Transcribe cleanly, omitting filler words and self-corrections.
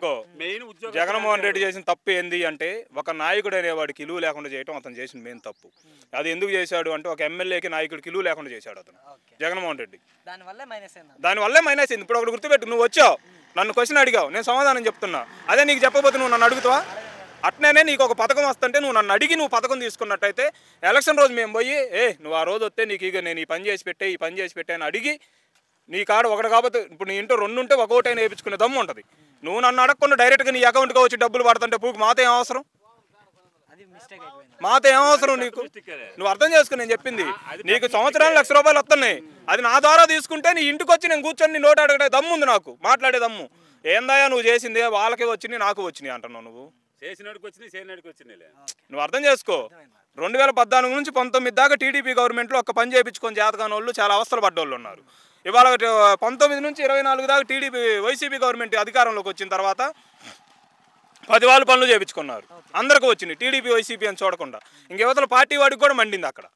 గుర్తుపెట్టుకో, జగన్మోహన్ రెడ్డి చేసిన తప్పు ఏంది అంటే ఒక నాయకుడు అనేవాడికి ఇలువ లేకుండా చేయటం అతను చేసిన మెయిన్ తప్పు. అది ఎందుకు చేశాడు అంటే ఒక ఎమ్మెల్యేకి నాయకుడికి ఇలువ లేకుండా చేశాడు అతను జగన్మోహన్ రెడ్డి. దానివల్లే మైనస్ అయింది. ఇప్పుడు ఒకటి గుర్తుపెట్టు, నువ్వు వచ్చావు నన్ను క్వశ్చన్ అడిగావు, నేను సమాధానం చెప్తున్నా. అదే నీకు చెప్పబోతే నువ్వు నన్ను అడుగుతావా? అట్నే నీకు ఒక పథకం వస్తుంటే నువ్వు నన్ను అడిగి నువ్వు పథకం తీసుకున్నట్టయితే ఎలక్షన్ రోజు మేము పోయి నువ్వు ఆ రోజు వస్తే నీకు ఇక నేను ఈ పని చేసి పెట్టే అని అడిగి నీ కాడ ఒకటి కాకపోతే ఇప్పుడు నీ ఇంట్లో రెండు ఉంటే ఒకటైనా వేయించుకునే దమ్ము ఉంటుంది. నువ్వు నన్ను అడగకుండా డైరెక్ట్గా నీ అకౌంట్కి వచ్చి డబ్బులు పడుతుంటే పూకు మాతో ఏం అవసరం? నీకు నువ్వు అర్థం చేసుకో నేను చెప్పింది. నీకు సంవత్సరాలు ₹1,00,000 వస్తున్నాయి, అది నా ద్వారా తీసుకుంటే నీ ఇంటికి వచ్చి నేను కూర్చొని నీ నోట అడగడే దమ్ము ఉంది నాకు, మాట్లాడే దమ్ము. ఏందయ్యా నువ్వు చేసింది వాళ్ళకే వచ్చినాయి నాకు వచ్చినాయి అంటున్నావు. నువ్వు అర్థం చేసుకో. 2014 నుంచి 19 దాకా టీడీపీ గవర్నమెంట్లో ఒక్క పని చేయించుకొని జాతకాని వాళ్ళు చాలా అవస్థలు పడ్డోళ్ళు ఉన్నారు. ఇవాళ 19 నుంచి 24 దాకా వైసీపీ గవర్నమెంట్ అధికారంలోకి వచ్చిన తర్వాత 10 వాళ్ళు పనులు చేయించుకున్నారు. అందరికీ వచ్చినాయి, టీడీపీ వైసీపీ అని చూడకుండా. ఇంకెవతల పార్టీ వాడికి కూడా మండింది అక్కడ.